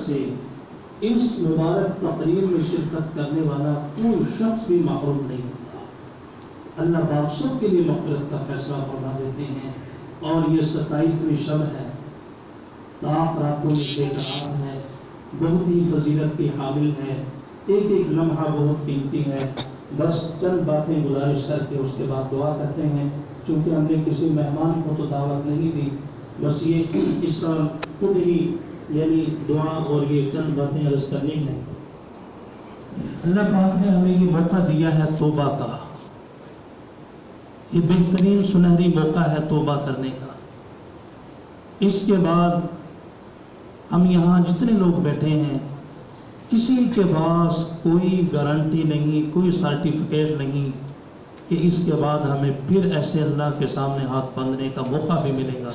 سے اس مبارک تقریب میں شرکت کرنے والا کوئی شخص بھی محروم نہیں ہوتا۔ اللہ پاک سب کے لیے مغفرت کا فیصلہ فرما دیتے ہیں۔ اور یہ 27ویں شب ہے، طاق راتوں میں سے ایک رات ہے، بہت ہی فضیلت کی حامل ہے، ایک ایک لمحہ بہت قیمتی ہے۔ بس چند باتیں گزارش کر کے اس کے بعد دعا کرتے ہیں، چونکہ ہم نے کسی مہمان کو تو دعوت نہیں دی، بس یہ اس سال خود ہی یعنی دعا اور یہ چند باتیں عرض کرنی ہیں۔ اللہ پاک نے ہمیں یہ موقع دیا ہے توبہ کا، یہ بہترین سنہری موقع ہے توبہ کرنے کا۔ اس کے بعد ہم یہاں جتنے لوگ بیٹھے ہیں کسی کے پاس کوئی گارنٹی نہیں، کوئی سرٹیفکیٹ نہیں کہ اس کے بعد ہمیں پھر ایسے اللہ کے سامنے ہاتھ باندھنے کا موقع بھی ملے گا۔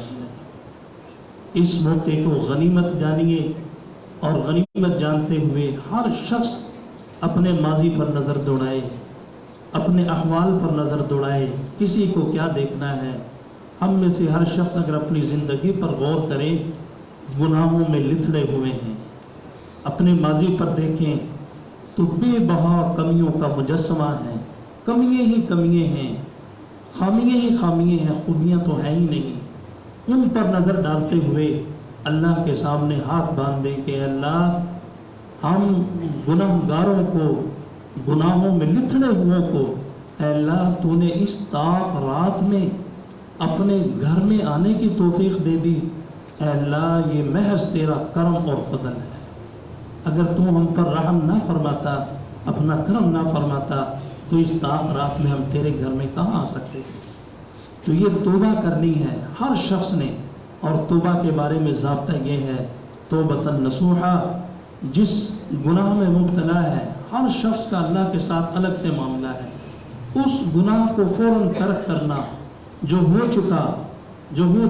اس موقع کو غنیمت جانیے، اور غنیمت جانتے ہوئے ہر شخص اپنے ماضی پر نظر دوڑائے، اپنے احوال پر نظر دوڑائے، کسی کو کیا دیکھنا ہے۔ ہم میں سے ہر شخص اگر اپنی زندگی پر غور کرے، گناہوں میں لتھڑے ہوئے ہیں، اپنے ماضی پر دیکھیں تو بے بہا کمیوں کا مجسمہ ہے، کمیاں ہی کمیاں ہیں، خامیاں ہی خامیاں ہیں، خوبیاں تو ہیں ہی نہیں۔ ان پر نظر ڈالتے ہوئے اللہ کے سامنے ہاتھ باندھ دیں کہ اللہ، ہم گناہگاروں کو، گناہوں میں لتھڑے ہوئوں کو، اے اللہ تو نے اس طاق رات میں اپنے گھر میں آنے کی توفیق دے دی۔ اے اللہ، یہ محض تیرا کرم اور فضل ہے۔ اگر تو ہم پر رحم نہ فرماتا، اپنا کرم نہ فرماتا، تو اس طاق رات میں ہم تیرے گھر میں کہاں آ سکتے تھے۔ تو یہ توبہ کرنی ہے ہر شخص نے، اور توبہ کے بارے میں ضابطہ یہ ہے توبۃ نصوحہ۔ جس گناہ میں مبتلا ہے ہر شخص کا اللہ کے ساتھ الگ سے معاملہ ہے، اس گناہ کو فوراً ترک کرنا، جو ہو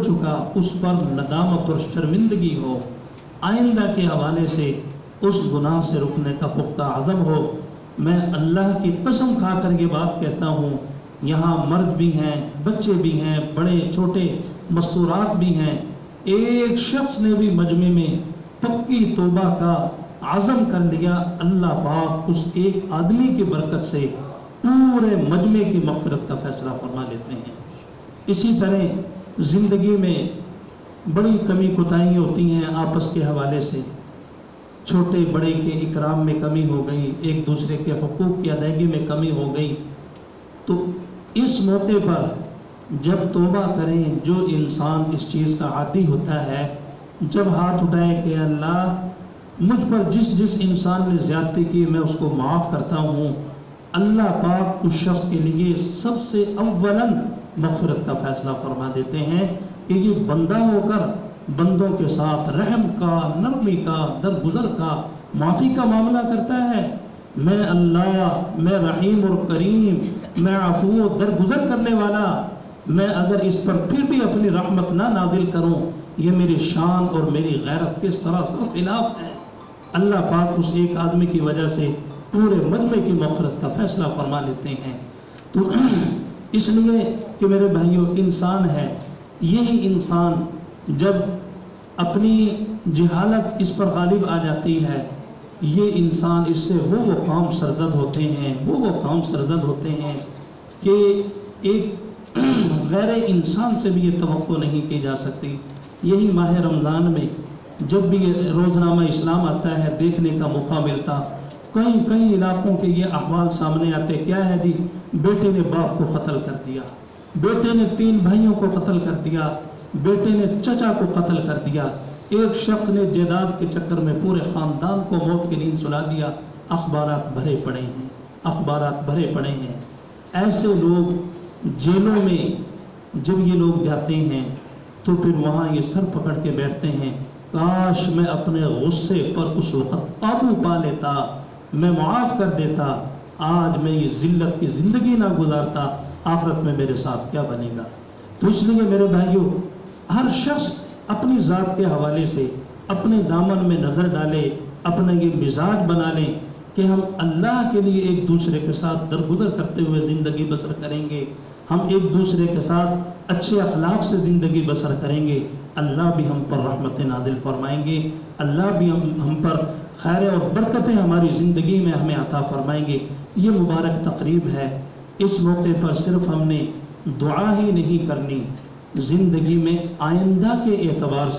چکا اس پر ندامت اور شرمندگی ہو، آئندہ کے حوالے سے اس گناہ سے رکنے کا پختہ عزم ہو۔ میں اللہ کی قسم کھا کر یہ بات کہتا ہوں، یہاں مرد بھی ہیں، بچے بھی ہیں، بڑے چھوٹے مستورات بھی ہیں، ایک شخص نے بھی مجمع میں پکی توبہ کا عزم کر لیا، اللہ پاک اس ایک آدمی کی برکت سے پورے مجمع کی مغفرت کا فیصلہ فرما لیتے ہیں۔ اسی طرح زندگی میں بڑی کمی کوتاہیاں ہوتی ہیں آپس کے حوالے سے، چھوٹے بڑے کے اکرام میں کمی ہو گئی، ایک دوسرے کے حقوق کی ادائیگی میں کمی ہو گئی، تو اس موقع پر جب توبہ کریں، جو انسان اس چیز کا عادی ہوتا ہے، جب ہاتھ اٹھائے کہ اللہ، مجھ پر جس انسان نے زیادتی کی میں اس کو معاف کرتا ہوں، اللہ پاک اس شخص کے لیے سب سے اولاً مغفرت کا فیصلہ فرما دیتے ہیں کہ یہ بندہ ہو کر بندوں کے ساتھ رحم کا، نرمی کا، درگزر کا، معافی کا معاملہ کرتا ہے۔ میں اللہ، میں رحیم اور کریم، میں عفو درگزر کرنے والا، میں اگر اس پر پھر بھی اپنی رحمت نہ نازل کروں، یہ میری شان اور میری غیرت کے سراسر خلاف ہے۔ اللہ پاک اس ایک آدمی کی وجہ سے پورے مجمع کی مغفرت کا فیصلہ فرما لیتے ہیں۔ تو اس لیے کہ میرے بھائیوں، انسان ہے، یہی انسان جب اپنی جہالت اس پر غالب آ جاتی ہے، یہ انسان اس سے وہ کام سرزد ہوتے ہیں کہ ایک غیر انسان سے بھی یہ توقع نہیں کی جا سکتی۔ یہی ماہ رمضان میں جب بھی روزنامہ اسلام آتا ہے، دیکھنے کا موقع ملتا، کئی علاقوں کے یہ احوال سامنے آتے، کیا ہے جی، بیٹے نے باپ کو قتل کر دیا، بیٹے نے 3 بھائیوں کو قتل کر دیا، بیٹے نے چچا کو قتل کر دیا، ایک شخص نے جائیداد کے چکر میں پورے خاندان کو موت کی نیند سلا دیا۔ اخبارات بھرے پڑے ہیں۔ ایسے لوگ جیلوں میں جب یہ لوگ جاتے ہیں تو پھر وہاں یہ سر پکڑ کے بیٹھتے ہیں، کاش میں اپنے غصے پر اس وقت قابو پا لیتا، میں معاف کر دیتا، آج میں یہ ذلت کی زندگی نہ گزارتا، آخرت میں میرے ساتھ کیا بنے گا۔ تو اس لیے میرے بھائیوں، ہر شخص اپنی ذات کے حوالے سے اپنے دامن میں نظر ڈالے، اپنا یہ مزاج بنا لیں کہ ہم اللہ کے لیے ایک دوسرے کے ساتھ درگزر کرتے ہوئے زندگی بسر کریں گے، ہم ایک دوسرے کے ساتھ اچھے اخلاق سے زندگی بسر کریں گے، اللہ بھی ہم پر رحمت نازل فرمائیں گے، اللہ بھی ہم پر خیر اور برکتیں ہماری زندگی میں ہمیں عطا فرمائیں گے۔ یہ مبارک تقریب ہے، اس موقع پر صرف ہم نے دعا ہی نہیں کرنی، زندگی میں آئندہ کے اعتبار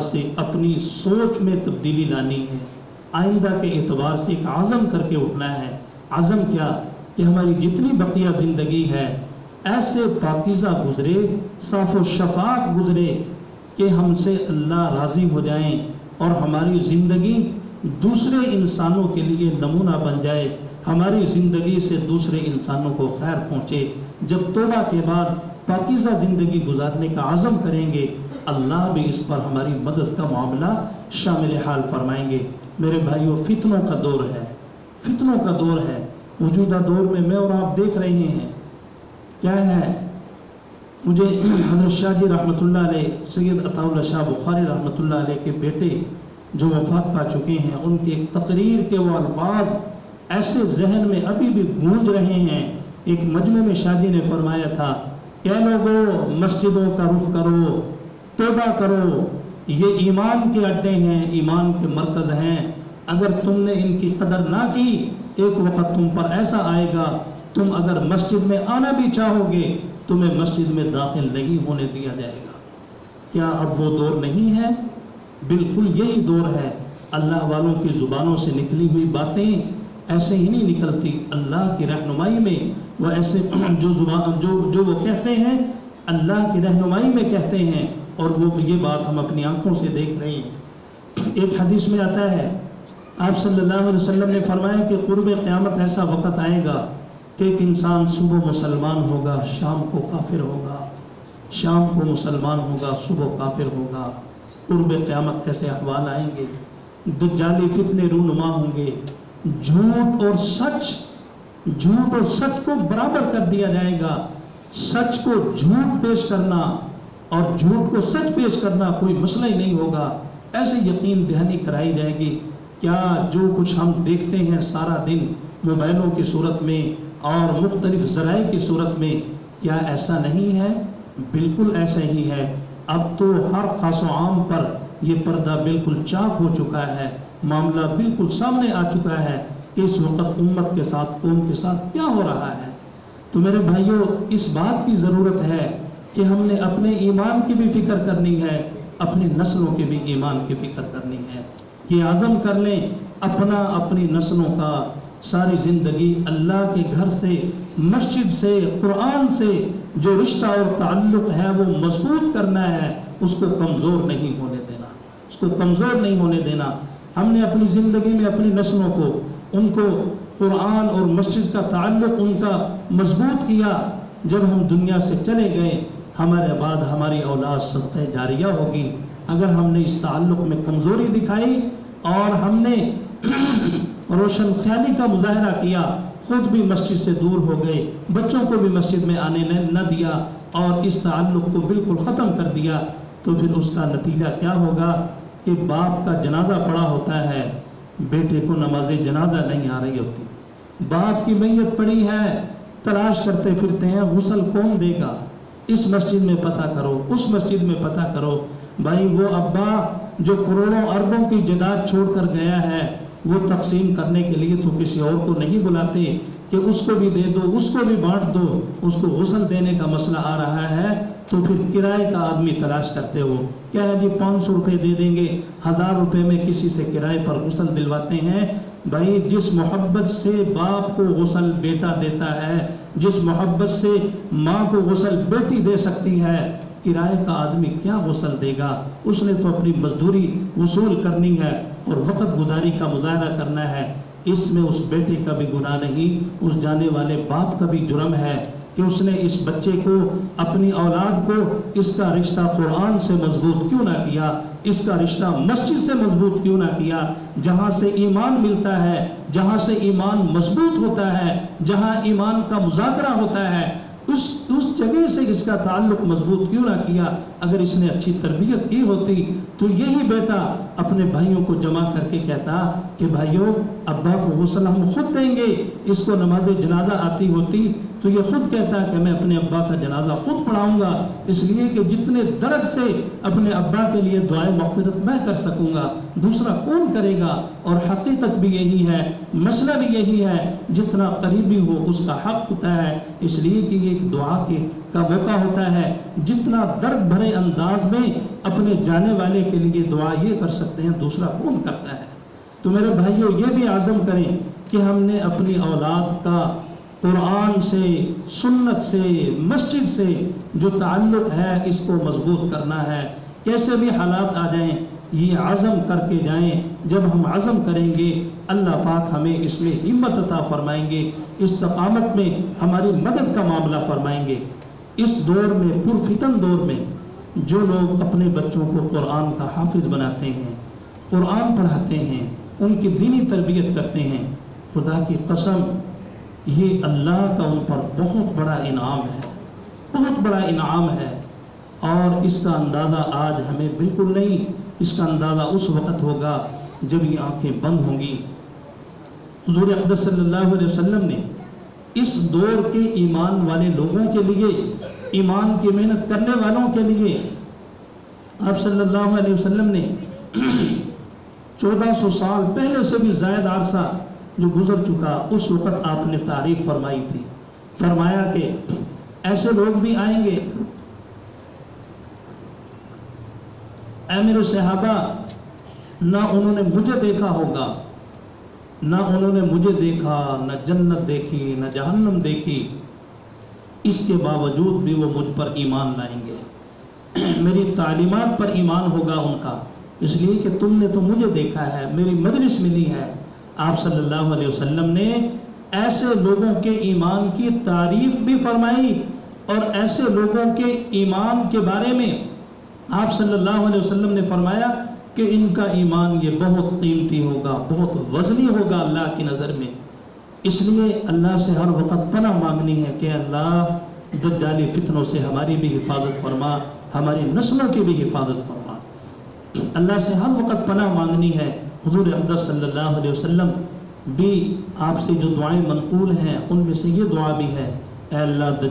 سے اپنی سوچ میں تبدیلی لانی ہے، آئندہ کے اعتبار سے ایک عزم کر کے اٹھنا ہے۔ عزم کیا کہ ہماری جتنی بقیہ زندگی ہے ایسے پاکیزہ گزرے، صاف و شفاف گزرے کہ ہم سے اللہ راضی ہو جائیں اور ہماری زندگی دوسرے انسانوں کے لیے نمونہ بن جائے، ہماری زندگی سے دوسرے انسانوں کو خیر پہنچے۔ جب توبہ کے بعد پاکیزہ زندگی گزارنے کا عزم کریں گے، اللہ بھی اس پر ہماری مدد کا معاملہ شامل حال فرمائیں گے۔ میرے بھائیوں، فتنوں کا دور ہے، موجودہ دور میں میں اور آپ دیکھ رہے ہیں کیا ہے۔ مجھے حضرت شاہ جی رحمۃ اللہ علیہ، سید عطا اللہ شاہ بخاری رحمۃ اللہ علیہ کے بیٹے جو وفات پا چکے ہیں، ان کی ایک تقریر کے وہ الفاظ ایسے ذہن میں ابھی بھی گونج رہے ہیں۔ ایک مجمع میں شاہ جی نے فرمایا تھا کہ اے لوگوں، مسجدوں کا رخ کرو، توبہ کرو، یہ ایمان کے اڈے ہیں، ایمان کے مرکز ہیں، اگر تم نے ان کی قدر نہ کی ایک وقت تم پر ایسا آئے گا، تم اگر مسجد میں آنا بھی چاہو گے تمہیں مسجد میں داخل نہیں ہونے دیا جائے گا۔ کیا اب وہ دور نہیں ہے؟ بالکل یہی دور ہے۔ اللہ والوں کی زبانوں سے نکلی ہوئی باتیں ایسے ہی نہیں نکلتی، اللہ کی رہنمائی میں وہ ایسے جو وہ کہتے ہیں اللہ کی رہنمائی میں کہتے ہیں، اور وہ یہ بات ہم اپنی آنکھوں سے دیکھ رہے ہیں۔ ایک حدیث میں آتا ہے، آپ صلی اللہ علیہ وسلم نے فرمایا کہ قرب قیامت ایسا وقت آئے گا کہ ایک انسان صبح مسلمان ہوگا، شام کو کافر ہوگا، شام کو مسلمان ہوگا، صبح کافر ہوگا۔ قرب قیامت کیسے احوال آئیں گے، دجالی فتنے رونما ہوں گے، جھوٹ اور سچ کو برابر کر دیا جائے گا، سچ کو جھوٹ پیش کرنا اور جھوٹ کو سچ پیش کرنا کوئی مسئلہ ہی نہیں ہوگا، ایسے یقین دہانی کرائی جائے گی۔ کیا جو کچھ ہم دیکھتے ہیں سارا دن موبائلوں کی صورت میں اور مختلف ذرائع کی صورت میں، کیا ایسا نہیں ہے؟ بالکل ایسا ہی ہے۔ اب تو ہر خاص و عام پر یہ پردہ بالکل چاک ہو چکا ہے، معاملہ بالکل سامنے آ چکا ہے کہ اس وقت امت کے ساتھ، قوم کے ساتھ کیا ہو رہا ہے۔ تو میرے بھائیوں، اس بات کی ضرورت ہے کہ ہم نے اپنے ایمان کی بھی فکر کرنی ہے، اپنی نسلوں کے بھی ایمان کی فکر کرنی ہے۔ یہ عزم کر لیں اپنی نسلوں کا ساری زندگی اللہ کے گھر سے، مسجد سے، قرآن سے جو رشتہ اور تعلق ہے وہ مضبوط کرنا ہے، اس کو کمزور نہیں ہونے دینا، ہم نے اپنی زندگی میں اپنی نسلوں کو، ان کو قرآن اور مسجد کا تعلق ان کا مضبوط کیا۔ جب ہم دنیا سے چلے گئے، ہمارے بعد ہماری اولاد صدقہ جاریہ ہوگی۔ اگر ہم نے اس تعلق میں کمزوری دکھائی اور ہم نے روشن خیالی کا مظاہرہ کیا، خود بھی مسجد سے دور ہو گئے، بچوں کو بھی مسجد میں آنے نہ دیا اور اس تعلق کو بالکل ختم کر دیا، تو پھر اس کا نتیجہ کیا ہوگا کہ باپ کا جنازہ پڑا ہوتا ہے، بیٹے کو نماز جنازہ نہیں آ رہی ہوتی، باپ کی میت پڑی ہے، تلاش کرتے پھرتے ہیں غسل کون دے گا، اس مسجد میں پتہ کرو، اس مسجد میں پتہ کرو۔ بھائی، وہ ابا جو کروڑوں اربوں کی جائیداد چھوڑ کر گیا ہے، وہ تقسیم کرنے کے لیے تو کسی اور کو نہیں بلاتے کہ اس کو بھی دے دو، اس کو بھی بانٹ دو، اس کو غسل دینے کا مسئلہ آ رہا ہے تو پھر کرائے کا آدمی تلاش کرتے ہو، کیا ہے جی 500 روپے دے دیں گے، 1000 روپے میں کسی سے کرائے پر غسل دلواتے ہیں۔ بھائی، جس محبت سے باپ کو غسل بیٹا دیتا ہے، جس محبت سے ماں کو غسل بیٹی دے سکتی ہے، کرائے کا آدمی کیا غسل دے گا؟ اس نے تو اپنی مزدوری وصول کرنی ہے اور وقت گزاری کا مظاہرہ کرنا ہے۔ اس میں اس بیٹے کا بھی گناہ نہیں، اس جانے والے باپ کا بھی جرم ہے کہ اس نے اس بچے کو، اپنی اولاد کو، اس کا رشتہ قرآن سے مضبوط کیوں نہ کیا، اس کا رشتہ مسجد سے مضبوط کیوں نہ کیا، جہاں سے ایمان ملتا ہے، جہاں سے ایمان مضبوط ہوتا ہے، جہاں ایمان کا مذاکرہ ہوتا ہے، اس جگہ سے اس کا تعلق مضبوط کیوں نہ کیا۔ اگر اس نے اچھی تربیت کی ہوتی تو یہی بیٹا اپنے بھائیوں کو جمع کر کے کہتا کہ بھائیوں، ابا کو غسل ہم خود دیں گے، اس کو نماز جنازہ آتی ہوتی تو یہ خود کہتا ہے کہ میں اپنے ابا کا جنازہ خود پڑھاؤں گا، اس لیے کہ جتنے درد سے اپنے ابا کے لیے دعائے مغفرت میں کر سکوں گا دوسرا کون کرے گا؟ اور حقیقت بھی یہی ہے، مسئلہ بھی یہی ہے، جتنا قریبی ہو اس کا حق ہوتا ہے، اس لیے کہ یہ ایک دعا کا موقع ہوتا ہے۔ جتنا درد بھرے انداز میں اپنے جانے والے کے لیے دعا یہ کر سکتے ہیں دوسرا کون کرتا ہے؟ تو میرے بھائیوں یہ بھی عزم کریں کہ ہم نے اپنی اولاد کا قرآن سے، سنت سے، مسجد سے جو تعلق ہے اس کو مضبوط کرنا ہے، کیسے بھی حالات آ جائیں یہ عزم کر کے جائیں۔ جب ہم عزم کریں گے اللہ پاک ہمیں اس میں ہمت عطا فرمائیں گے، استقامت میں ہماری مدد کا معاملہ فرمائیں گے۔ اس دور میں، پرفتن دور میں، جو لوگ اپنے بچوں کو قرآن کا حافظ بناتے ہیں، قرآن پڑھاتے ہیں، ان کی دینی تربیت کرتے ہیں، خدا کی قسم یہ اللہ کا ان پر بہت بڑا انعام ہے، بہت بڑا انعام ہے۔ اور اس کا اندازہ آج ہمیں بالکل نہیں، اس کا اندازہ اس وقت ہوگا جب یہ آنکھیں بند ہوں گی۔ حضور اقدس صلی اللہ علیہ وسلم نے اس دور کے ایمان والے لوگوں کے لیے، ایمان کی محنت کرنے والوں کے لیے، آپ صلی اللہ علیہ وسلم نے 1400 سال پہلے سے بھی زائد عرصہ جو گزر چکا، اس وقت آپ نے تعریف فرمائی تھی، فرمایا کہ ایسے لوگ بھی آئیں گے، اے میرے صحابہ، نہ انہوں نے مجھے دیکھا ہوگا، نہ انہوں نے مجھے دیکھا، نہ جنت دیکھی، نہ جہنم دیکھی، اس کے باوجود بھی وہ مجھ پر ایمان لائیں گے، میری تعلیمات پر ایمان ہوگا ان کا، اس لیے کہ تم نے تو مجھے دیکھا ہے، میری مجلس ملی ہے۔ آپ صلی اللہ علیہ وسلم نے ایسے لوگوں کے ایمان کی تعریف بھی فرمائی، اور ایسے لوگوں کے ایمان کے بارے میں آپ صلی اللہ علیہ وسلم نے فرمایا کہ ان کا ایمان یہ بہت قیمتی ہوگا، بہت وزنی ہوگا اللہ کی نظر میں۔ اس لیے اللہ سے ہر وقت پناہ مانگنی ہے کہ اللہ دجالی فتنوں سے ہماری بھی حفاظت فرما، ہماری نسلوں کی بھی حفاظت فرما۔ اللہ سے ہر وقت پناہ مانگنی ہے۔ حضور اقدس صلی اللہ علیہ وسلم بھی آپ سے جو دعائیں منقول ہیں ان میں سے یہ دعا بھی ہے، اے اللہ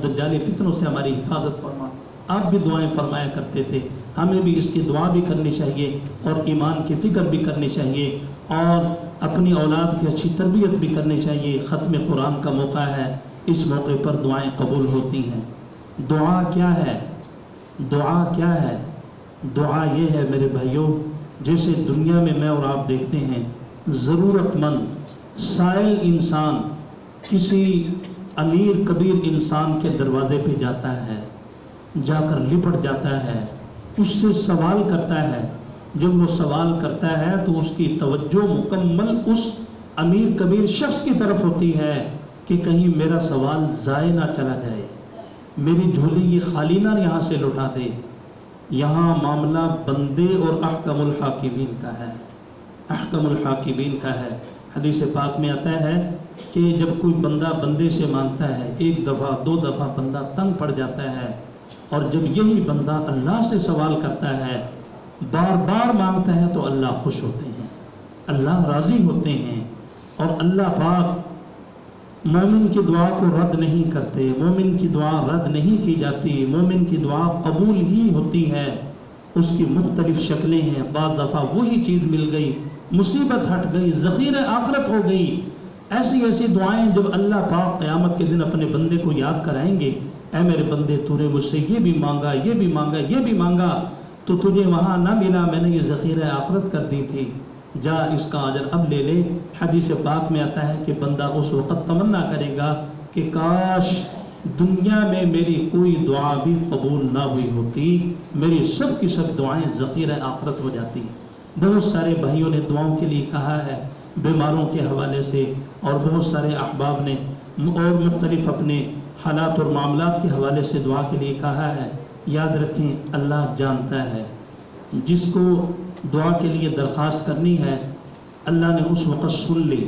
دجالی فتنوں سے ہماری حفاظت فرما۔ آپ بھی دعائیں فرمایا کرتے تھے، ہمیں بھی اس کی دعا بھی کرنی چاہیے اور ایمان کی فکر بھی کرنی چاہیے اور اپنی اولاد کی اچھی تربیت بھی کرنی چاہیے۔ ختم قرآن کا موقع ہے، اس موقع پر دعائیں قبول ہوتی ہیں۔ دعا کیا ہے؟ دعا کیا ہے؟ دعا یہ ہے میرے بھائیوں، جیسے دنیا میں میں اور آپ دیکھتے ہیں ضرورت مند سائل انسان کسی امیر کبیر انسان کے دروازے پہ جاتا ہے، جا کر لپٹ جاتا ہے، اس سے سوال کرتا ہے۔ جب وہ سوال کرتا ہے تو اس کی توجہ مکمل اس امیر کبیر شخص کی طرف ہوتی ہے کہ کہیں میرا سوال ضائع نہ چلا جائے، میری جھولی یہ خالی نہ یہاں سے لوٹا دے۔ یہاں معاملہ بندے اور احکم الحاکمین کا ہے، احکم الحاکمین کا ہے۔ حدیث پاک میں آتا ہے کہ جب کوئی بندہ بندے سے مانگتا ہے، ایک دفعہ دو دفعہ بندہ تنگ پڑ جاتا ہے، اور جب یہی بندہ اللہ سے سوال کرتا ہے، بار بار مانگتا ہے تو اللہ خوش ہوتے ہیں، اللہ راضی ہوتے ہیں، اور اللہ پاک مومن کی دعا کو رد نہیں کرتے، مومن کی دعا رد نہیں کی جاتی، مومن کی دعا قبول ہی ہوتی ہے۔ اس کی مختلف شکلیں ہیں، بعض دفعہ وہی چیز مل گئی، مصیبت ہٹ گئی، ذخیرہ آخرت ہو گئی۔ ایسی ایسی دعائیں جب اللہ پاک قیامت کے دن اپنے بندے کو یاد کرائیں گے، اے میرے بندے تو نے مجھ سے یہ بھی مانگا، یہ بھی مانگا، یہ بھی مانگا، تو تجھے وہاں نہ ملا، میں نے یہ ذخیرہ آخرت کر دی تھی، جا اس کا اجر اب لے لے۔ حدیث پاک میں آتا ہے کہ بندہ اس وقت تمنا کرے گا کہ کاش دنیا میں میری کوئی دعا بھی قبول نہ ہوئی ہوتی، میری سب کی سب دعائیں ذخیرہ آخرت ہو جاتی۔ بہت سارے بھائیوں نے دعاؤں کے لیے کہا ہے، بیماروں کے حوالے سے، اور بہت سارے احباب نے اور مختلف اپنے حالات اور معاملات کے حوالے سے دعا کے لیے کہا ہے۔ یاد رکھیں اللہ جانتا ہے، جس کو دعا کے لیے درخواست کرنی ہے اللہ نے اس وقت سن لی۔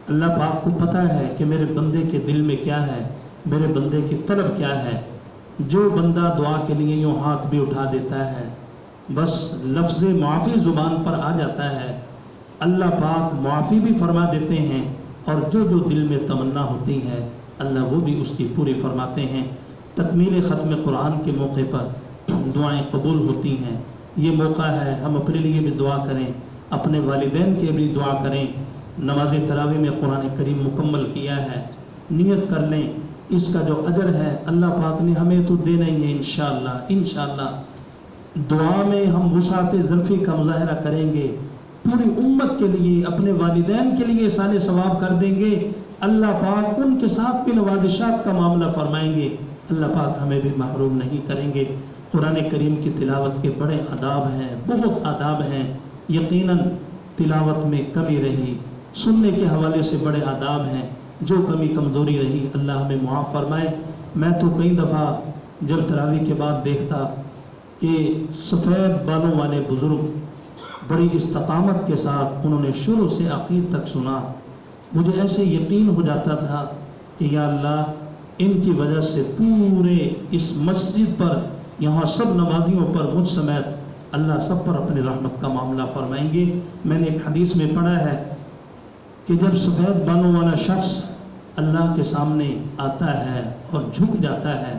اللہ پاک کو پتہ ہے کہ میرے بندے کے دل میں کیا ہے، میرے بندے کی طلب کیا ہے۔ جو بندہ دعا کے لیے یوں ہاتھ بھی اٹھا دیتا ہے، بس لفظ معافی زبان پر آ جاتا ہے، اللہ پاک معافی بھی فرما دیتے ہیں، اور جو جو دل میں تمنا ہوتی ہے اللہ وہ بھی اس کی پوری فرماتے ہیں۔ تکمیل ختم قرآن کے موقع پر دعائیں قبول ہوتی ہیں۔ یہ موقع ہے ہم اپنے لیے بھی دعا کریں، اپنے والدین کے بھی دعا کریں۔ نماز تراویح میں قرآن کریم مکمل کیا ہے، نیت کر لیں اس کا جو اجر ہے اللہ پاک نے ہمیں تو دینا ہی ہے انشاءاللہ۔ انشاءاللہ دعا میں ہم وسعت ظرفی کا مظاہرہ کریں گے، پوری امت کے لیے، اپنے والدین کے لیے سال ثواب کر دیں گے، اللہ پاک ان کے ساتھ بھی نوازشات کا معاملہ فرمائیں گے، اللہ پاک ہمیں بھی محروم نہیں کریں گے۔ قرآن کریم کی تلاوت کے بڑے آداب ہیں، بہت آداب ہیں۔ یقیناً تلاوت میں کمی رہی، سننے کے حوالے سے بڑے آداب ہیں، جو کمی کمزوری رہی اللہ ہمیں معاف فرمائے۔ میں تو کئی دفعہ جب تراویح کے بعد دیکھتا کہ سفید بالوں والے بزرگ بڑی استقامت کے ساتھ انہوں نے شروع سے آخر تک سنا، مجھے ایسے یقین ہو جاتا تھا کہ یا اللہ ان کی وجہ سے پورے اس مسجد پر، یہاں سب نمازیوں پر، مجھ سمیت اللہ سب پر اپنی رحمت کا معاملہ فرمائیں گے۔ میں نے ایک حدیث میں پڑھا ہے کہ جب سفید بالوں والا شخص اللہ کے سامنے آتا ہے اور جھک جاتا ہے،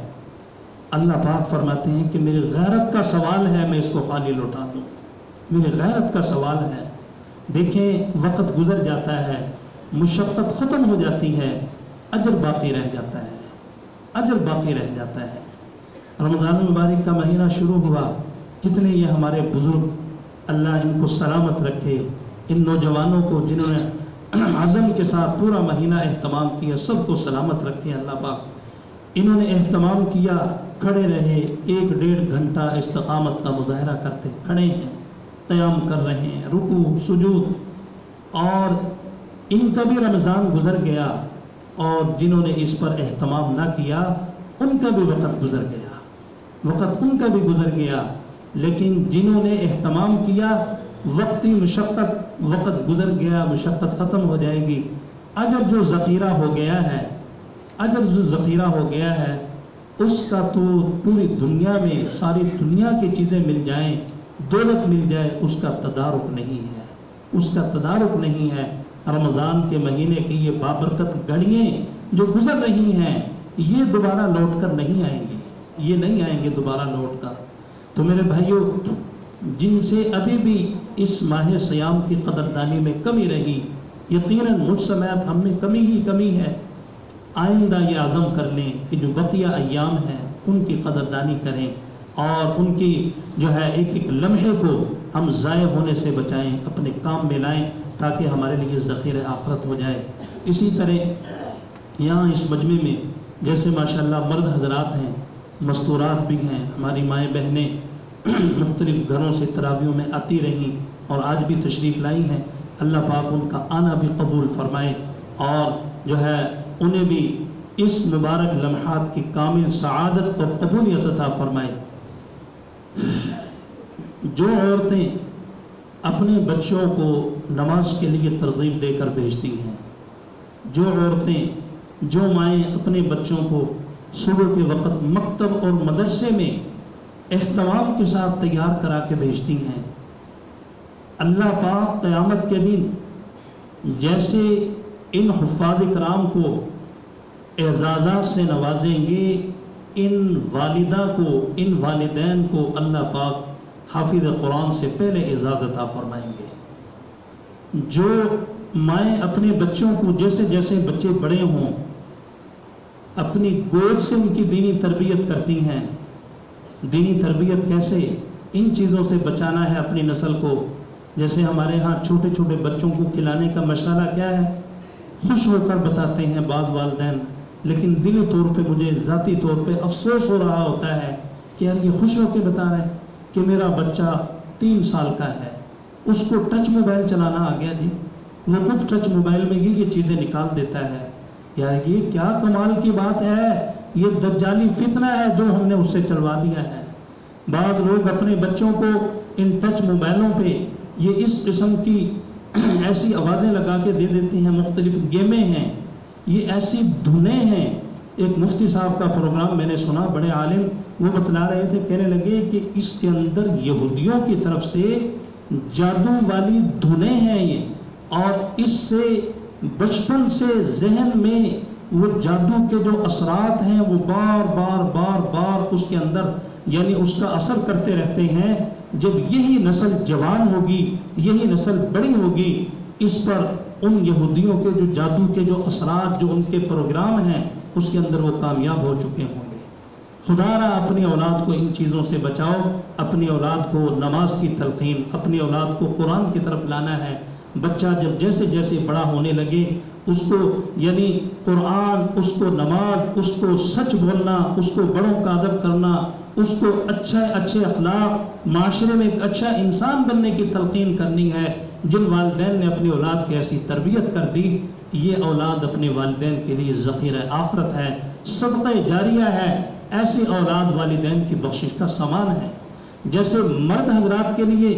اللہ پاک فرماتے ہیں کہ میری غیرت کا سوال ہے میں اس کو خالی لوٹا دوں، میری غیرت کا سوال ہے۔ دیکھیں وقت گزر جاتا ہے، مشقت ختم ہو جاتی ہے، اجر باقی رہ جاتا ہے، اجر باقی رہ جاتا ہے۔ رمضان مبارک کا مہینہ شروع ہوا، کتنے یہ ہمارے بزرگ، اللہ ان کو سلامت رکھے، ان نوجوانوں کو جنہوں نے عزم کے ساتھ پورا مہینہ اہتمام کیا، سب کو سلامت رکھے اللہ پاک۔ انہوں نے اہتمام کیا، کھڑے رہے، 1-1.5 گھنٹہ استقامت کا مظاہرہ کرتے، کھڑے ہیں، قیام کر رہے ہیں، رکوع سجود، اور ان کا بھی رمضان گزر گیا، اور جنہوں نے اس پر اہتمام نہ کیا ان کا بھی وقت گزر گیا، وقت ان کا بھی گزر گیا۔ لیکن جنہوں نے اہتمام کیا، وقتی مشقت، وقت گزر گیا، مشقت ختم ہو جائے گی، اجر جو ذخیرہ ہو گیا ہے، اجر جو ذخیرہ ہو گیا ہے اس کا تو پوری دنیا میں ساری دنیا کی چیزیں مل جائیں، دولت مل جائے، اس کا تدارک نہیں ہے، اس کا تدارک نہیں ہے۔ رمضان کے مہینے کی یہ بابرکت گھڑیاں جو گزر رہی ہیں یہ دوبارہ لوٹ کر نہیں آئیں گی، یہ نہیں آئیں گے دوبارہ لوٹ کر۔ تو میرے بھائیوں، جن سے ابھی بھی اس ماہ صیام کی قدردانی میں کمی رہی، یقیناً مجھ سمیت ہم میں کمی ہی کمی ہے، آئندہ یہ عزم کر لیں کہ جو بقیہ ایام ہیں ان کی قدردانی کریں، اور ان کی جو ہے ایک ایک لمحے کو ہم ضائع ہونے سے بچائیں، اپنے کام میں لائیں تاکہ ہمارے لیے ذخیرہ آخرت ہو جائے۔ اسی طرح یہاں اس مجمع میں جیسے ماشاءاللہ مرد حضرات ہیں، مستورات بھی ہیں، ہماری مائیں بہنیں مختلف گھروں سے تراویحوں میں آتی رہیں اور آج بھی تشریف لائی ہیں، اللہ پاک ان کا آنا بھی قبول فرمائے، اور جو ہے انہیں بھی اس مبارک لمحات کی کامل سعادت اور قبولیت عطا فرمائے۔ جو عورتیں اپنے بچوں کو نماز کے لیے ترغیب دے کر بھیجتی ہیں، جو عورتیں، جو مائیں اپنے بچوں کو صبح کے وقت مکتب اور مدرسے میں اہتمام کے ساتھ تیار کرا کے بھیجتی ہیں، اللہ پاک قیامت کے دن جیسے ان حفاظ کرام کو اعزازات سے نوازیں گے، ان والدہ کو، ان والدین کو اللہ پاک حافظ قرآن سے پہلے اعزاز عطا فرمائیں گے۔ جو مائیں اپنے بچوں کو جیسے جیسے بچے بڑے ہوں اپنی گود سے ان کی دینی تربیت کرتی ہیں، دینی تربیت کیسے، ان چیزوں سے بچانا ہے اپنی نسل کو۔ جیسے ہمارے ہاں چھوٹے چھوٹے بچوں کو کھلانے کا مشغلہ کیا ہے، خوش ہو کر بتاتے ہیں بعض والدین، لیکن دلی طور پہ مجھے ذاتی طور پہ افسوس ہو رہا ہوتا ہے کہ یار یہ خوش ہو کے بتا رہے ہیں کہ میرا بچہ 3 سال کا ہے، اس کو ٹچ موبائل چلانا آ گیا جی، وہ خود ٹچ موبائل میں یہ چیزیں نکال دیتا ہے۔ یار یہ کیا کمال کی بات ہے، یہ دجالی فتنہ ہے جو ہم نے اس سے چلوا دیا ہے۔ بعض لوگ اپنے بچوں کو ان ٹچ موبائلوں پہ یہ اس قسم کی ایسی آوازیں لگا کے دے دیتے ہیں، مختلف گیمیں ہیں، یہ ایسی دھنیں ہیں۔ ایک مفتی صاحب کا پروگرام میں نے سنا، بڑے عالم وہ بتلا رہے تھے، کہنے لگے کہ اس کے اندر یہودیوں کی طرف سے جادو والی دھنیں ہیں یہ، اور اس سے بچپن سے ذہن میں وہ جادو کے جو اثرات ہیں وہ بار بار بار بار اس کے اندر یعنی اس کا اثر کرتے رہتے ہیں. جب یہی نسل جوان ہوگی، یہی نسل بڑی ہوگی، اس پر ان یہودیوں کے جو جادو کے جو اثرات، جو ان کے پروگرام ہیں، اس کے اندر وہ کامیاب ہو چکے ہوں گے. خدا را اپنی اولاد کو ان چیزوں سے بچاؤ. اپنی اولاد کو نماز کی تلقین، اپنی اولاد کو قرآن کی طرف لانا ہے. بچہ جب جیسے جیسے بڑا ہونے لگے اس کو یعنی قرآن، اس کو نماز، اس کو سچ بولنا، اس کو بڑوں کا ادب کرنا، اس کو اچھے اخلاق، معاشرے میں ایک اچھا انسان بننے کی تلقین کرنی ہے. جن والدین نے اپنی اولاد کی ایسی تربیت کر دی، یہ اولاد اپنے والدین کے لیے ذخیرہ آخرت ہے، صدقہ جاریہ ہے. ایسی اولاد والدین کی بخشش کا سامان ہے. جیسے مرد حضرات کے لیے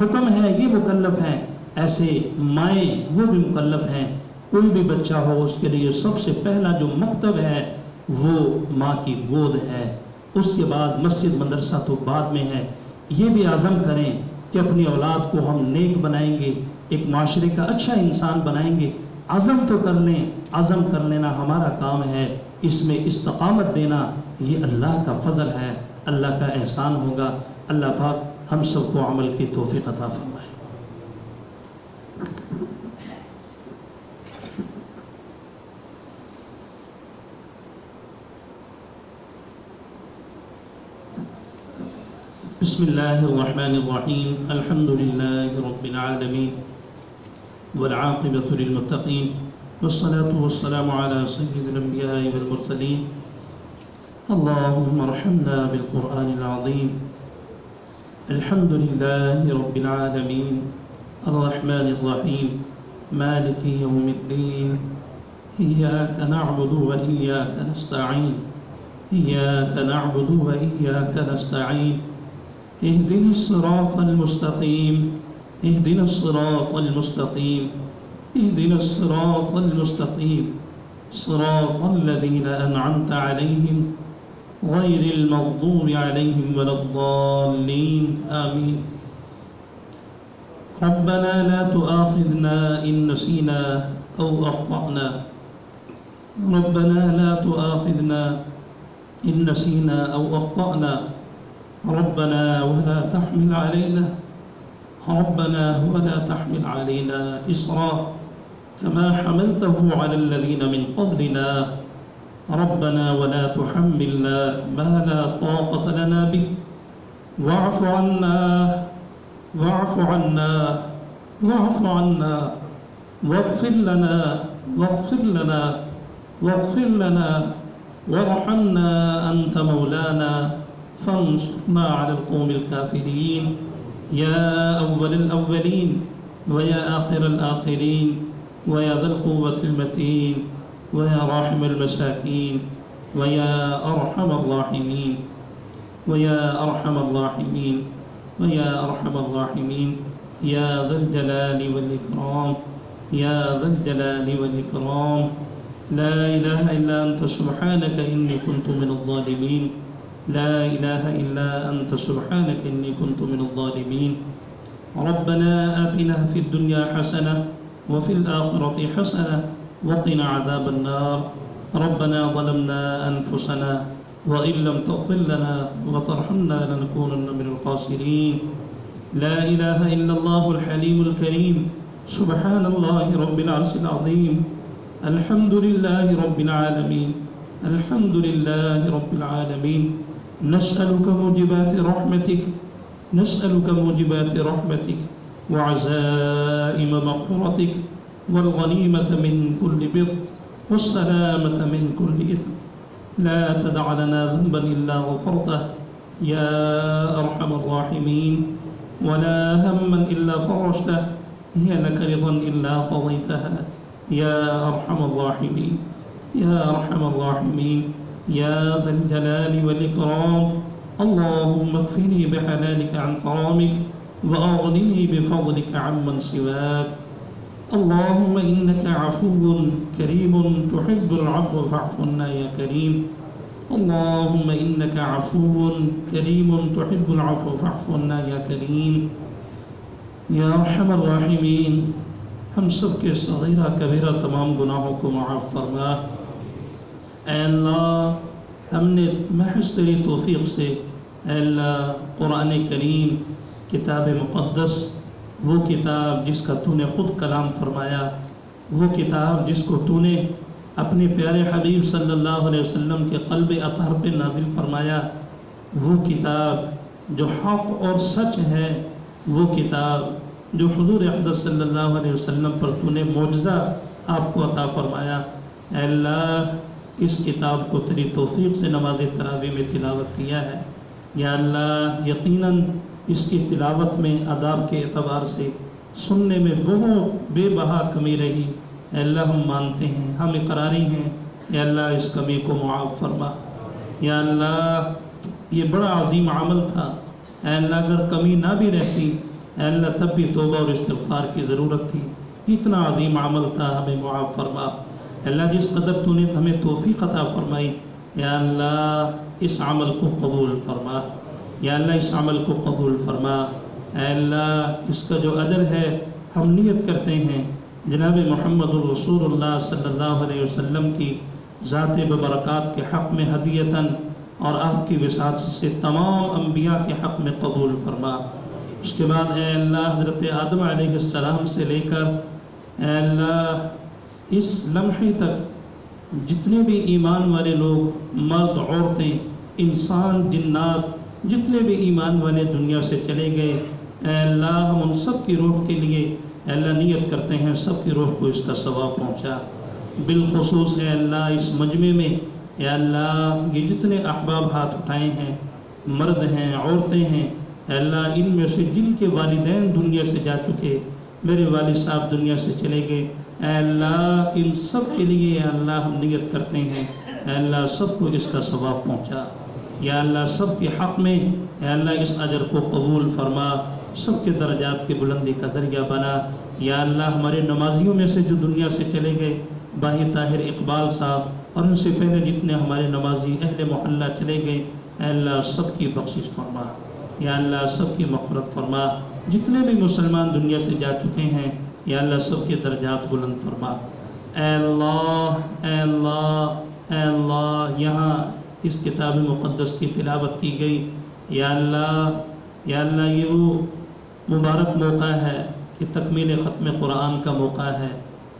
حکم ہے، یہ مکلف ہیں، ایسے مائیں وہ بھی مکلف ہیں. کوئی بھی بچہ ہو اس کے لیے سب سے پہلا جو مکتب ہے وہ ماں کی گود ہے. اس کے بعد مسجد مدرسہ تو بعد میں ہے. یہ بھی عزم کریں کہ اپنی اولاد کو ہم نیک بنائیں گے، ایک معاشرے کا اچھا انسان بنائیں گے. عزم تو کر لیں، عزم کر لینا ہمارا کام ہے. اس میں استقامت دینا یہ اللہ کا فضل ہے، اللہ کا احسان ہوگا. اللہ پاک ہم سب کو عمل کی توفیق عطا فرمائے. بسم اللہ الرحمن الرحیم. الحمد للہ رب العالمین والعاقبۃ للمتقین والصلاة والسلام على سید الانبیاء والمرسلین. اللهم ارحمنا بالقرآن العظیم. الحمد للہ رب العالمین الرحمن الرحیم مالک یوم الدین. إياك نعبد وإياك نستعين. إياك نعبد وإياك نستعين. اهدنا الصراط المستقيم. اهدنا الصراط المستقيم. اهدنا الصراط المستقيم. صراط الذين أنعمت عليهم غير المغضوب عليهم ولا الضالين. آمين. ربنا لا تؤاخذنا إن نسينا أو أخطأنا. ربنا لا تؤاخذنا إن نسينا أو أخطأنا. ربنا ولا تحمل علينا إصرا كما حملته على الذين من قبلنا. ربنا ولا تحملنا ما لا طاقة لنا به. واعف عنا واغفر لنا وارحمنا أنت مولانا فانصرنا على القوم الكافرين. يا أول الأولين ويا آخر الآخرين ويا ذا القوة المتين ويا راحم المساكين ويا أرحم الراحمين ويا أرحم الراحمين ويا أرحم الراحمين. يا ذا الجلال والإكرام يا ذا الجلال والإكرام. لا إله إلا أنت سبحانك إني كنت من الظالمين. لا إله إلا أنت سبحانك إني كنت من الظالمين. ربنا آتنا في الدنيا حسنة وفي الآخرة حسنة وقنا عذاب النار. ربنا ظلمنا أنفسنا وإن لم تغفر لنا وترحمنا لنكونن من الخاسرين. لا إله إلا الله الحليم الكريم. سبحان الله رب العرش العظيم. الحمد لله رب العالمين. الحمد لله رب العالمين. نسألك موجبات رحمتك وعزائم مغفرتك والغنيمة من كل بر والسلامة من كل إثم. لا تدع لنا ذنبا إلا غفرته يا أرحم الراحمين. ولا هما إلا فرجته هي لك رضا إلا قضيتها يا أرحم الراحمين. يا أرحم الراحمين. يا ذا الجلال والإكرام. اللهم اكفني بحلالك عن حرامك وأغنني بفضلك عمن سواك. اللهم إنك عفو كريم تحب العفو فاعف عنا يا كريم. اللهم إنك عفو كريم تحب العفو فاعف عنا يا كريم. يا أرحم الراحمين. ہم سب کے صغیرہ کبیرہ تمام گناہوں کو معاف فرما. اے اللہ ہم نے محض تیری توفیق سے اے اللہ قرآن کریم کتاب مقدس، وہ کتاب جس کا تو نے خود کلام فرمایا، وہ کتاب جس کو تو نے اپنے پیارے حبیب صلی اللہ علیہ وسلم کے قلب اطہر پہ نازل فرمایا، وہ کتاب جو حق اور سچ ہے، وہ کتاب جو حضور اقدس صلی اللہ علیہ وسلم پر تو نے معجزہ آپ کو عطا فرمایا، اے اللہ اس کتاب کو تیری توفیق سے نماز تراویح میں تلاوت کیا ہے، یا اللہ یقیناً اس کی تلاوت میں آداب کے اعتبار سے سننے میں بہت بے بہا کمی رہی، اے اللہ ہم مانتے ہیں، ہم اقراری ہیں، یا اللہ اس کمی کو معاف فرما، یا اللہ یہ بڑا عظیم عمل تھا، اے اللہ اگر کمی نہ بھی رہتی اے اللہ تب بھی توبہ اور استغفار کی ضرورت تھی، اتنا عظیم عمل تھا، ہمیں معاف فرما، اے اللہ جس قدر تو نے ہمیں توفیق عطا فرمائی، یا اللہ اس عمل کو قبول فرما، یا اللہ اس عمل کو قبول فرما، اے اللہ اس کا جو اجر ہے ہم نیت کرتے ہیں جناب محمد الرسول اللہ صلی اللہ علیہ وسلم کی ذات ببرکات کے حق میں ہدیتاً اور آپ کی وساطت سے تمام انبیاء کے حق میں قبول فرما۔ اس کے بعد اے اللہ حضرت آدم علیہ السلام سے لے کر اے اللہ اس لمحے تک جتنے بھی ایمان والے لوگ، مرد عورتیں، انسان جنات، جتنے بھی ایمان والے دنیا سے چلے گئے، اے اللہ ہم ان سب کی روح کے لیے اے اللہ نیت کرتے ہیں سب کی روح کو اس کا ثواب پہنچا، بالخصوص اے اللہ اس مجمع میں اے اللہ یہ جتنے احباب ہاتھ اٹھائے ہیں، مرد ہیں، عورتیں ہیں، اے اللہ ان میں سے جن کے والدین دنیا سے جا چکے، میرے والد صاحب دنیا سے چلے گئے، اے اللہ ان سب کے لیے اے اللہ ہم نیت کرتے ہیں اے اللہ سب کو اس کا ثواب پہنچا، یا اللہ سب کے حق میں اے اللہ اس اجر کو قبول فرما، سب کے درجات کی بلندی کا ذریعہ بنا، یا اللہ ہمارے نمازیوں میں سے جو دنیا سے چلے گئے، باہی طاہر اقبال صاحب اور ان سے پہلے جتنے ہمارے نمازی اہل محلہ چلے گئے، اے اللہ سب کی بخشش فرما، یا اللہ سب کی مغفرت فرما، جتنے بھی مسلمان دنیا سے جا چکے ہیں یا اللہ سب کے درجات بلند فرما، اے اللہ اے اللہ اے اللہ یہاں اس کتاب مقدس کی تلاوت کی گئی، یا اللہ یہ وہ مبارک موقع ہے کہ تکمیل ختم قرآن کا موقع ہے،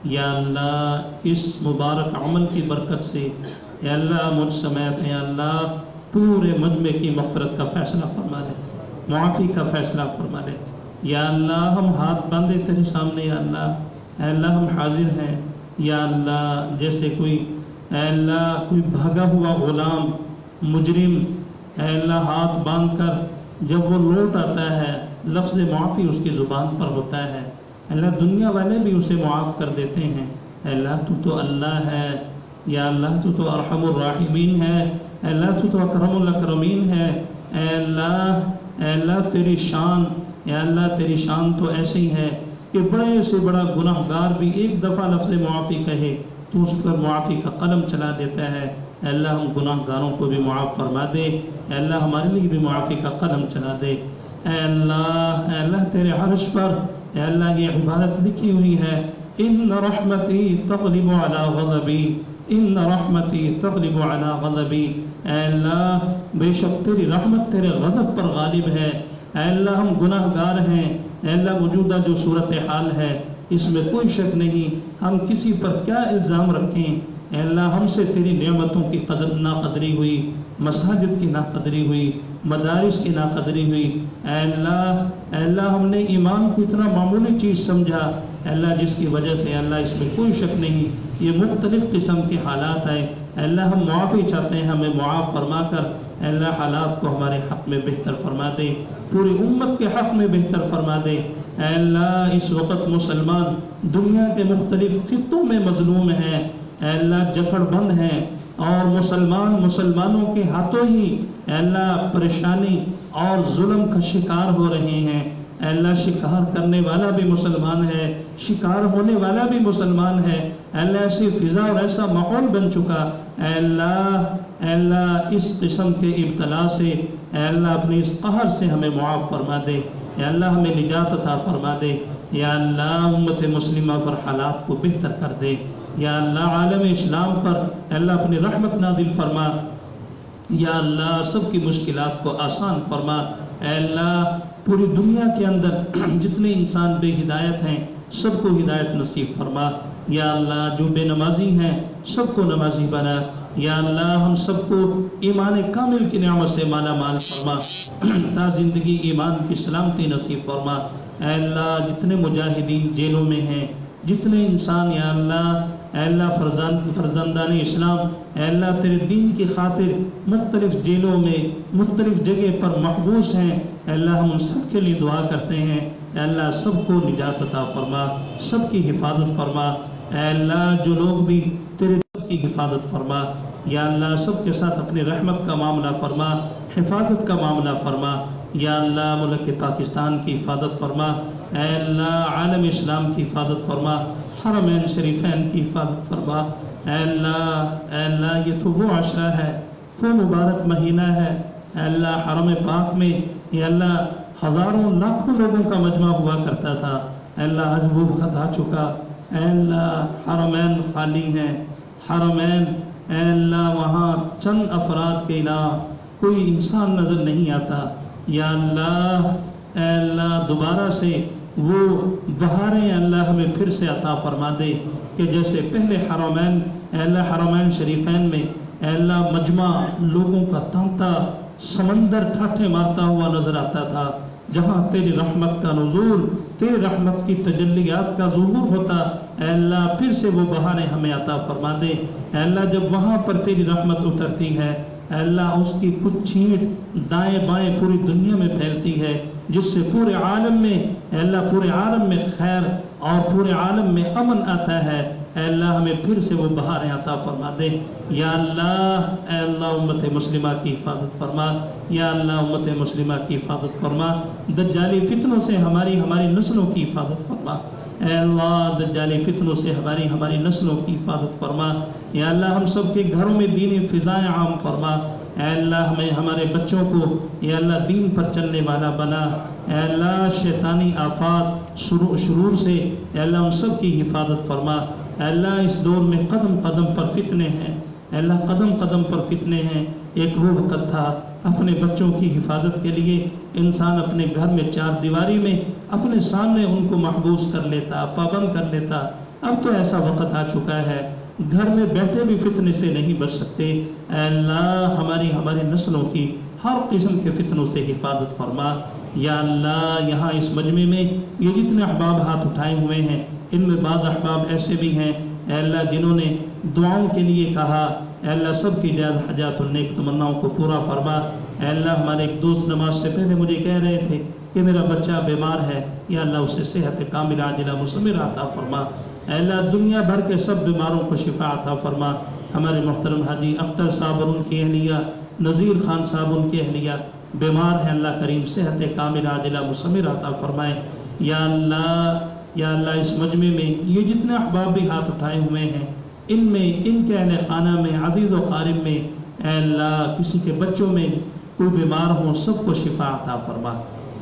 یا اللہ اس مبارک عمل کی برکت سے یا اللہ مجھ سمیت یا اللہ پورے مجمع کی مغفرت کا فیصلہ فرما لے، معافی کا فیصلہ فرما لے، یا اللہ ہم ہاتھ باندھے تیرے سامنے، یا اللہ اے اللہ ہم حاضر ہیں، یا اللہ جیسے کوئی اے اللہ کوئی بھاگا ہوا غلام مجرم اے اللہ ہاتھ باندھ کر جب وہ لوٹ آتا ہے لفظ معافی اس کی زبان پر ہوتا ہے، اللہ دنیا والے بھی اسے معاف کر دیتے ہیں، اے اللہ تو اللہ ہے، یا اللہ تو ارحم الراحمین ہے، اے اللہ تو اکرم الاکرمین ہے، اے اللہ تیری شان، یا اللہ تیری شان تو ایسی ہے کہ بڑے سے بڑا گناہ گار بھی ایک دفعہ لفظ معافی کہے تو اس پر معافی کا قلم چلا دیتا ہے، اے اللہ ہم گناہ گاروں کو بھی معاف فرما دے، اے اللہ ہمارے لیے بھی معافی کا قلم چلا دے، اے اللہ تیرے عرش پر اے اللہ یہ عبارت لکھی ہوئی ہے، ان رحمتی تغلب علی غضبی، ان رحمتی تغلب علی غضبی، اے اللہ بے شک تیری رحمت تیرے غضب پر غالب ہے، اے اللہ ہم گناہ گار ہیں، اے اللہ موجودہ جو صورتحال ہے اس میں کوئی شک نہیں، ہم کسی پر کیا الزام رکھیں، اے اللہ ہم سے تیری نعمتوں کی ناقدری ہوئی، مساجد کی ناقدری ہوئی، مدارس کی ناقدری ہوئی، اے اللہ ہم نے ایمان کو اتنا معمولی چیز سمجھا، اے اللہ جس کی وجہ سے اے اللہ اس میں کوئی شک نہیں یہ مختلف قسم کے حالات ہیں، اے اللہ ہم معافی چاہتے ہیں، ہمیں معاف فرما کر اے اللہ حالات کو ہمارے حق میں بہتر فرما دے، پوری امت کے حق میں بہتر فرما دے، اے اللہ اس وقت مسلمان دنیا کے مختلف خطوں میں مظلوم ہیں، اے اللہ جکڑ بند ہیں اور مسلمانوں کے ہاتھوں ہی اے اللہ پریشانی اور ظلم کا شکار ہو رہے ہیں، اے اللہ شکار کرنے والا بھی مسلمان ہے، شکار ہونے والا بھی مسلمان ہے، اے اللہ ایسی فضا اور ایسا ماحول بن چکا، اے اللہ اس قسم کے ابتلا سے اے اللہ اپنی اس قہر سے ہمیں معاف فرما دے، یا اللہ ہمیں نجات عطا فرما دے، یا اللہ امت مسلمہ پر حالات کو بہتر کر دے، یا اللہ عالم اسلام پر اے اللہ اپنی رحمت نازل فرما، یا اللہ سب کی مشکلات کو آسان فرما، اے اللہ پوری دنیا کے اندر جتنے انسان بے ہدایت ہیں سب کو ہدایت نصیب فرما، یا اللہ جو بے نمازی ہیں سب کو نمازی بنا، یا اللہ ہم سب کو ایمان کامل کی نعمت سے مالا مال فرما، تا زندگی ایمان کی سلامتی نصیب فرما، اے اللہ جتنے مجاہدین جیلوں میں ہیں، جتنے انسان یا اللہ اے اللہ فرزندان اسلام اے اللہ تیرے دین کی خاطر مختلف جیلوں میں مختلف جگہ پر محبوس ہیں، اے اللہ ہم ان سب کے لیے دعا کرتے ہیں، اے اللہ سب کو نجات عطا فرما، سب کی حفاظت فرما، اے اللہ جو لوگ بھی تیرے سب کی حفاظت فرما، یا اللہ سب کے ساتھ اپنی رحمت کا معاملہ فرما، حفاظت کا معاملہ فرما، یا اللہ ملک پاکستان کی حفاظت فرما، اے اللہ عالم اسلام کی حفاظت فرما، حرمین شریفین کی حفاظت فرما، اے اللہ یہ تو وہ عشرہ ہے، وہ مبارک مہینہ ہے، اے اللہ حرم پاک میں یا اللہ ہزاروں لاکھوں لوگوں کا مجمع ہوا کرتا تھا، اے اللہ آج وہ وقت آ چکا، اے اللہ حرمین خالی ہیں، حرمین اے اللہ وہاں چند افراد کے علاوہ کوئی انسان نظر نہیں آتا، یا اللہ اے اللہ دوبارہ سے وہ بہاریں اللہ ہمیں پھر سے عطا فرما دے کہ جیسے پہلے حرمین اے اللہ حرمین شریفین میں اے اللہ مجمع لوگوں کا تانتا سمندر ٹھاٹھے مارتا ہوا نظر آتا تھا، جہاں تیری رحمت کا نزول، تیری رحمت کی تجلیات کا ظہور ہوتا، اے اللہ پھر سے وہ بہاریں ہمیں عطا فرما دے، اے اللہ جب وہاں پر تیری رحمت اترتی ہے اے اللہ اس کی کچھ چھینٹ دائیں بائیں پوری دنیا میں پھیلتی ہے، جس سے پورے عالم میں اے اللہ پورے عالم میں خیر اور پورے عالم میں امن آتا ہے، اے اللہ ہمیں پھر سے وہ بہاریں عطا فرما دے، یا اللہ اے اللہ امت مسلمہ کی حفاظت فرما، یا اللہ امت مسلمہ کی حفاظت فرما، دجالی فتنوں سے ہماری نسلوں کی حفاظت فرما، اے اللہ دجالی فتنوں سے ہماری نسلوں کی حفاظت فرما، یا اللہ ہم سب کے گھروں میں دینی فضائیں عام فرما، اے اللہ ہمیں ہمارے بچوں کو یا اللہ دین پر چلنے والا بنا، اے اللہ شیطانی آفات شرور سے اے اللہ ان سب کی حفاظت فرما، اے اللہ اس دور میں قدم قدم پر فتنے ہیں، اے اللہ قدم قدم پر فتنے ہیں، ایک وہ وقت تھا اپنے بچوں کی حفاظت کے لیے انسان اپنے گھر میں چار دیواری میں اپنے سامنے ان کو محبوس کر لیتا، پابند کر لیتا، اب تو ایسا وقت آ چکا ہے گھر میں بیٹھے بھی فتنے سے نہیں بچ سکتے، اے اللہ ہماری نسلوں کی ہر قسم کے فتنوں سے حفاظت فرما، یا اللہ یہاں اس مجمع میں یہ جتنے احباب ہاتھ اٹھائے ہوئے ہیں ان میں بعض احباب ایسے بھی ہیں اے اللہ جنہوں نے دعاؤں کے لیے کہا، اے اللہ سب کی جائز حاجات النیک تمناؤں کو پورا فرما، اے اللہ ہمارے ایک دوست نماز سے پہلے مجھے کہہ رہے تھے کہ میرا بچہ بیمار ہے، یا اللہ اسے صحت کاملہ عاجلہ مستمرہ عطا فرما، اے اللہ دنیا بھر کے سب بیماروں کو شفا عطا فرما، ہمارے محترم حاجی اختر صاحب اور ان کی اہلیہ، نذیر خان صاحب ان کی اہلیہ بیمار ہیں، اللہ کریم صحت کاملہ عاجلہ مستمرہ عطا فرمائے، یا اللہ اس مجمع میں یہ جتنے احباب بھی ہاتھ اٹھائے ہوئے ہیں ان میں ان کے اہل خانہ میں عزیز و قارب میں اے اللہ کسی کے بچوں میں کوئی بیمار ہوں سب کو شفا عطا فرما،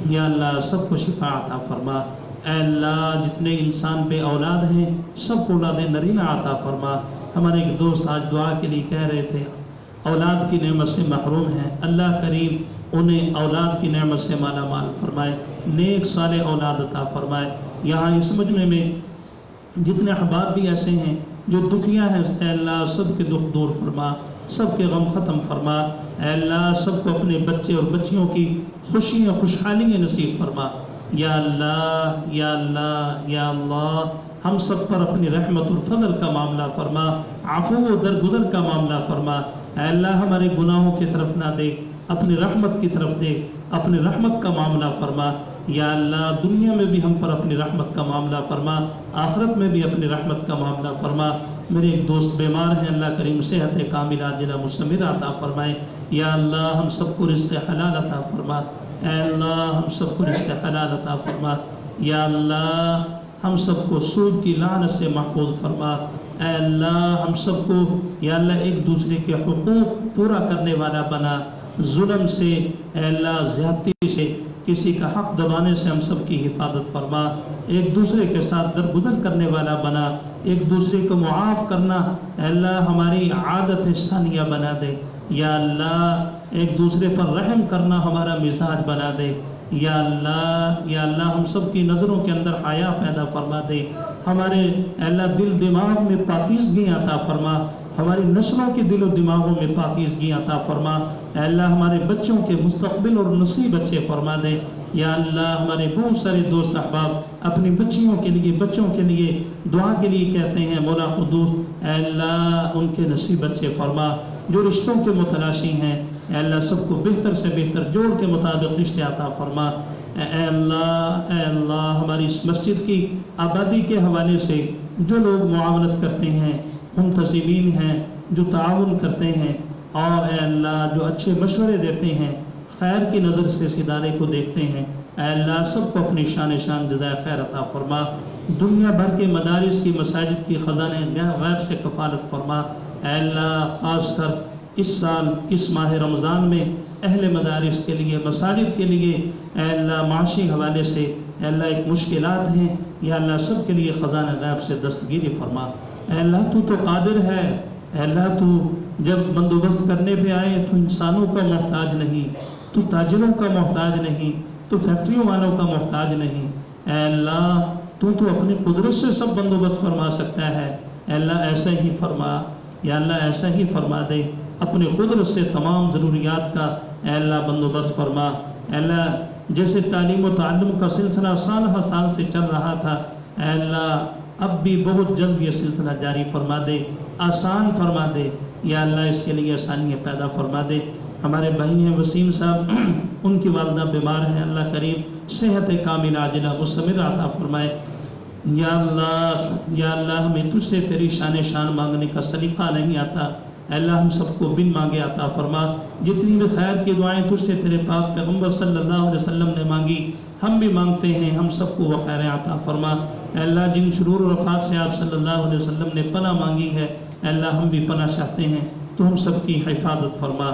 یا اللہ سب کو شفا عطا فرما، اے اللہ جتنے انسان بے اولاد ہیں سب کو اولاد نرینہ عطا فرما، ہمارے ایک دوست آج دعا کے لیے کہہ رہے تھے اولاد کی نعمت سے محروم ہیں، اللہ کریم انہیں اولاد کی نعمت سے مالا مال فرمائے، نیک صالح اولاد عطا فرمائے، یہاں اس مجمع میں جتنے احباب بھی ایسے ہیں جو دکھیاں ہیں اے اللہ سب کے دکھ دور فرما، سب کے غم ختم فرما، اے اللہ سب کو اپنے بچے اور بچیوں کی خوشیاں خوشحالیاں نصیب فرما، یا اللہ یا اللہ یا اللہ ہم سب پر اپنی رحمت الفضل کا معاملہ فرما، عفو و درگزر کا معاملہ فرما، اے اللہ ہمارے گناہوں کی طرف نہ دے، اپنی رحمت کی طرف دے، اپنی رحمت کا معاملہ فرما، یا اللہ دنیا میں بھی ہم پر اپنی رحمت کا معاملہ فرما، آخرت میں بھی اپنی رحمت کا معاملہ فرما، میرے ایک دوست بیمار ہیں اللہ کریم صحت کاملہ عاجلہ مستمرہ عطا فرمائے، یا اللہ ہم سب کو رزق حلال عطا فرما، اے اللہ ہم سب کو رزق حلال عطا فرما، یا اللہ ہم سب کو سود کی لعنت سے محفوظ فرما، اے اللہ ہم سب کو یا اللہ ایک دوسرے کے حقوق پورا کرنے والا بنا، ظلم سے اے اللہ زیادتی سے کسی کا حق دبانے سے ہم سب کی حفاظت فرما، ایک دوسرے کے ساتھ درگزر کرنے والا بنا، ایک دوسرے کو معاف کرنا اے اللہ ہماری عادت ثانیہ بنا دے، یا اللہ ایک دوسرے پر رحم کرنا ہمارا مزاج بنا دے، یا اللہ ہم سب کی نظروں کے اندر حیا پیدا فرما دے، ہمارے اے اللہ دل دماغ میں پاکیزگی عطا فرما، ہماری نسلوں کے دل و دماغوں میں پاکیزگی عطا فرما، اے اللہ ہمارے بچوں کے مستقبل اور نصیب اچھے فرما دے، یا اللہ ہمارے بہت سارے دوست احباب اپنی بچیوں کے لیے بچوں کے لیے دعا کے لیے کہتے ہیں، مولا قدوس اے اللہ ان کے نصیب اچھے فرما، جو رشتوں کے متلاشی ہیں اے اللہ سب کو بہتر سے بہتر جوڑ کے مطابق رشتے عطا فرما، اے اللہ ہماری اس مسجد کی آبادی کے حوالے سے جو لوگ معاونت کرتے ہیں، منتظمین ہیں جو تعاون کرتے ہیں، اور اے اللہ جو اچھے مشورے دیتے ہیں، خیر کی نظر سے اس ادارے کو دیکھتے ہیں، اے اللہ سب کو اپنی شان جزائے خیر عطا فرما، دنیا بھر کے مدارس کی مساجد کی خزانے غیب سے کفالت فرما، اے اللہ خاص کر اس سال اس ماہ رمضان میں اہل مدارس کے لیے مساجد کے لیے اے اللہ معاشی حوالے سے اے اللہ ایک مشکلات ہیں، یا اللہ سب کے لیے خزانہ غیب سے دستگیری فرما، اے اللہ تو قادر ہے، اے اللہ تو جب بندوبست کرنے پہ آئے تو انسانوں کا محتاج نہیں، تو تاجروں کا محتاج نہیں، تو فیکٹریوں والوں کا محتاج نہیں، اے اللہ تو اپنی قدرت سے سب بندوبست فرما سکتا ہے، اے اللہ ایسا ہی فرما، یا اللہ ایسا ہی فرما دے، اپنی قدرت سے تمام ضروریات کا اے اللہ بندوبست فرما، اے اللہ جیسے تعلیم و تعلم کا سلسلہ سال ہر سال سے چل رہا تھا، اے اللہ اب بھی بہت جلد یہ سلسلہ جاری فرما دے، آسان فرما دے، یا اللہ اس کے لیے آسانیاں پیدا فرما دے، ہمارے بھائی ہیں وسیم صاحب ان کی والدہ بیمار ہیں، اللہ کریم صحت کاملہ عاجلہ مستمر عطا فرمائے، یا اللہ ہمیں تجھ سے تیری شان مانگنے کا سلیقہ نہیں آتا، اے اللہ ہم سب کو بن مانگے عطا فرما، جتنی بھی خیر کی دعائیں تجھ سے تیرے پاک پیغمبر صلی اللہ علیہ وسلم نے مانگی ہم بھی مانگتے ہیں، ہم سب کو وہ خیر عطا فرما، اے اللہ جن شرور و آفات سے آپ صلی اللہ علیہ وسلم نے پناہ مانگی ہے اے اللہ ہم بھی پناہ چاہتے ہیں، تو ہم سب کی حفاظت فرما،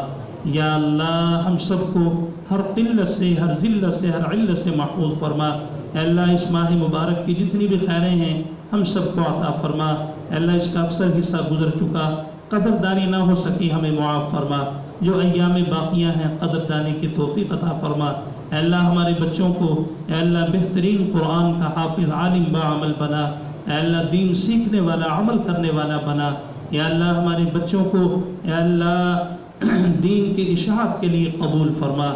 یا اللہ ہم سب کو ہر قلت سے ہر ذلت سے ہر علت سے محفوظ فرما، اے اللہ اس ماہ مبارک کی جتنی بھی خیریں ہیں ہم سب کو عطا فرما، اے اللہ اس کا اکثر حصہ گزر چکا، قدردانی نہ ہو سکی ہمیں معاف فرما، جو ایام باقیہ ہیں قدردانی کی توفیق عطا فرما، اے اللہ ہمارے بچوں کو اے اللہ بہترین قرآن کا حافظ عالم باعمل بنا، اے اللہ دین سیکھنے والا عمل کرنے والا بنا، یا اللہ ہمارے بچوں کو اے اللہ دین کی اشاعت کے لیے قبول فرما،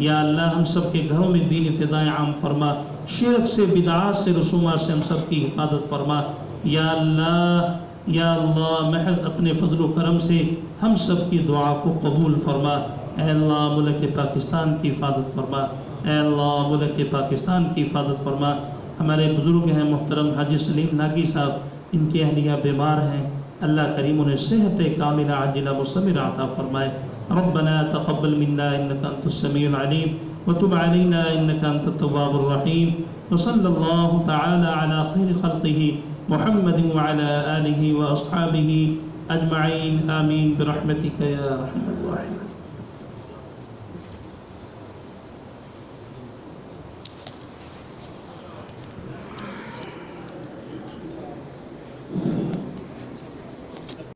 یا اللہ ہم سب کے گھروں میں دین فضائیں عام فرما، شرک سے بدعات سے رسومات سے ہم سب کی حفاظت فرما، یا اللہ محض اپنے فضل و کرم سے ہم سب کی دعا کو قبول فرما، اے اللہ ملک پاکستان کی حفاظت فرما، اے اللہ ملک پاکستان کی حفاظت فرما، ہمارے بزرگ ہیں محترم حاجی سلیم ناگی صاحب ان کی اہلیہ بیمار ہیں، اللہ کریم انہیں صحت کاملہ عاجلہ مستمر عطا فرمائے، ربنا تقبل منا انك انت السميع العليم وتب علينا انك انت التواب الرحيم، وصلى الله تعالى على خير خلقه محمد وعلى آله وأصحابه أجمعين، آمين برحمتك يا أرحم الراحمين.